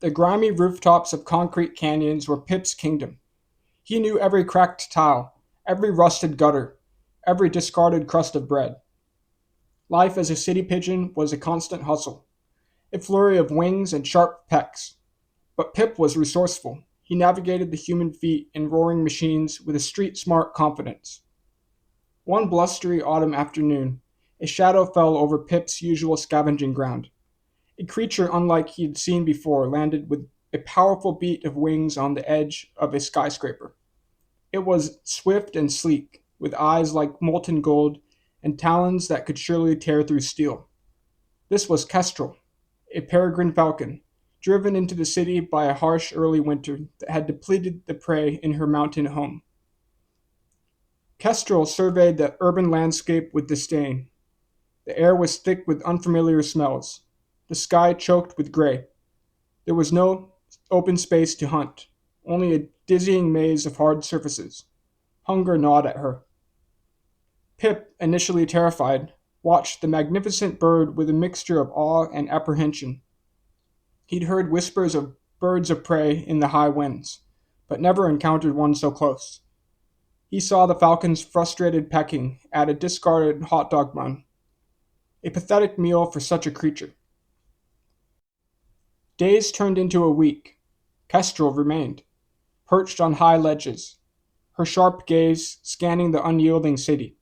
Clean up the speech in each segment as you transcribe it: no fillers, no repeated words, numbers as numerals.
The grimy rooftops of concrete canyons were Pip's kingdom. He knew every cracked tile, every rusted gutter, every discarded crust of bread. Life as a city pigeon was a constant hustle, a flurry of wings and sharp pecks. But Pip was resourceful. He navigated the human feet and roaring machines with a street smart confidence. One blustery autumn afternoon, a shadow fell over Pip's usual scavenging ground. A creature unlike he had seen before landed with a powerful beat of wings on the edge of a skyscraper. It was swift and sleek, with eyes like molten gold and talons that could surely tear through steel. This was Kestrel, a peregrine falcon, driven into the city by a harsh early winter that had depleted the prey in her mountain home. Kestrel surveyed the urban landscape with disdain. The air was thick with unfamiliar smells, the sky choked with gray. There was no open space to hunt, only a dizzying maze of hard surfaces. Hunger gnawed at her. Pip, initially terrified, watched the magnificent bird with a mixture of awe and apprehension. He'd heard whispers of birds of prey in the high winds, but never encountered one so close. He saw the falcon's frustrated pecking at a discarded hot dog bun, a pathetic meal for such a creature. Days turned into a week. Kestrel remained, perched on high ledges, her sharp gaze scanning the unyielding city.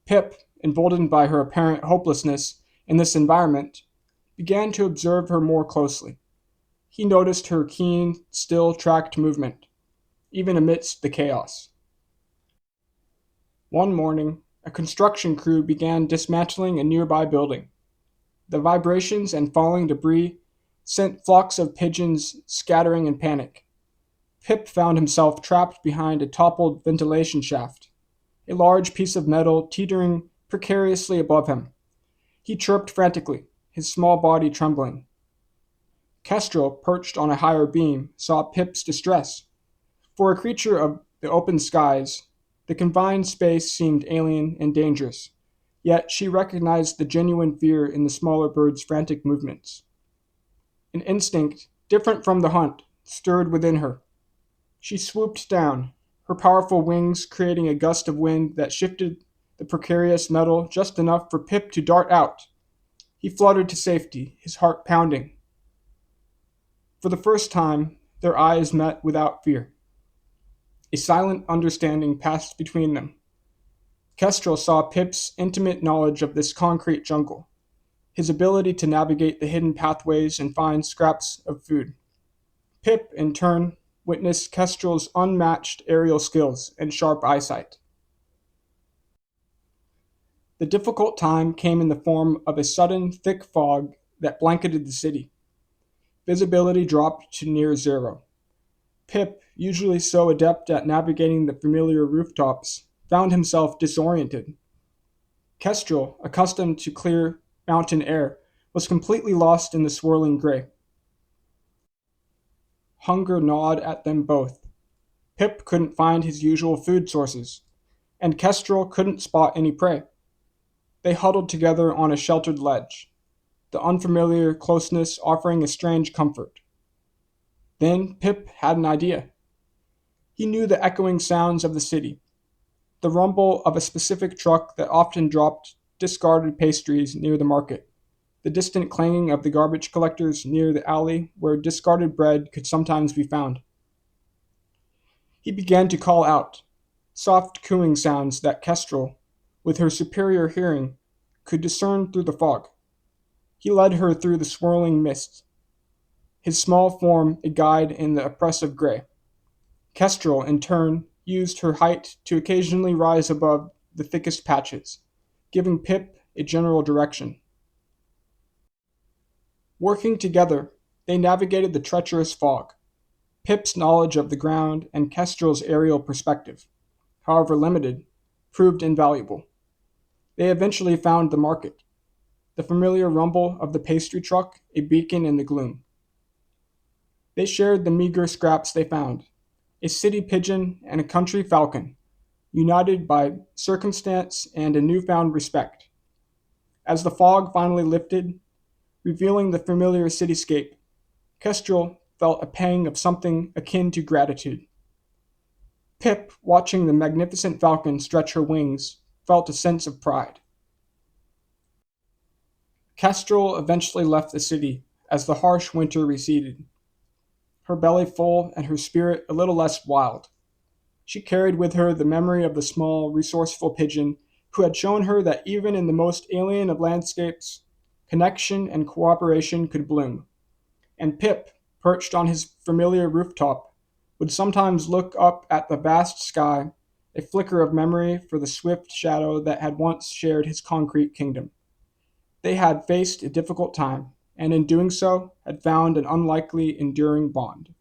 Pip, emboldened by her apparent hopelessness in this environment, began to observe her more closely. He noticed her keen, still tracked movement, even amidst the chaos. One morning, a construction crew began dismantling a nearby building. The vibrations and falling debris sent flocks of pigeons scattering in panic. Pip found himself trapped behind a toppled ventilation shaft, a large piece of metal teetering precariously above him. He chirped frantically, his small body trembling. Kestrel, perched on a higher beam, saw Pip's distress. For a creature of the open skies, the confined space seemed alien and dangerous, yet she recognized the genuine fear in the smaller bird's frantic movements. An instinct, different from the hunt, stirred within her. She swooped down, her powerful wings creating a gust of wind that shifted the precarious metal just enough for Pip to dart out. He fluttered to safety, his heart pounding. For the first time, their eyes met without fear. A silent understanding passed between them. Kestrel saw Pip's intimate knowledge of this concrete jungle, his ability to navigate the hidden pathways and find scraps of food. Pip, in turn, witnessed Kestrel's unmatched aerial skills and sharp eyesight. The difficult time came in the form of a sudden, thick fog that blanketed the city. Visibility dropped to near zero. Pip, usually so adept at navigating the familiar rooftops, found himself disoriented. Kestrel, accustomed to clear mountain air, was completely lost in the swirling gray. Hunger gnawed at them both. Pip couldn't find his usual food sources, and Kestrel couldn't spot any prey. They huddled together on a sheltered ledge, the unfamiliar closeness offering a strange comfort. Then Pip had an idea. He knew the echoing sounds of the city, the rumble of a specific truck that often dropped discarded pastries near the market, the distant clanging of the garbage collectors near the alley where discarded bread could sometimes be found. He began to call out, soft cooing sounds that Kestrel, with her superior hearing, could discern through the fog. He led her through the swirling mist, his small form a guide in the oppressive gray. Kestrel, in turn, used her height to occasionally rise above the thickest patches, giving Pip a general direction. Working together, they navigated the treacherous fog. Pip's knowledge of the ground and Kestrel's aerial perspective, however limited, proved invaluable. They eventually found the market, the familiar rumble of the pastry truck a beacon in the gloom. They shared the meager scraps they found, a city pigeon and a country falcon, united by circumstance and a newfound respect. As the fog finally lifted, revealing the familiar cityscape, Kestrel felt a pang of something akin to gratitude. Pip, watching the magnificent falcon stretch her wings, felt a sense of pride. Kestrel eventually left the city as the harsh winter receded, her belly full and her spirit a little less wild. She carried with her the memory of the small, resourceful pigeon who had shown her that even in the most alien of landscapes, connection and cooperation could bloom. And Pip, perched on his familiar rooftop, would sometimes look up at the vast sky, a flicker of memory for the swift shadow that had once shared his concrete kingdom. They had faced a difficult time, and in doing so, had found an unlikely, enduring bond.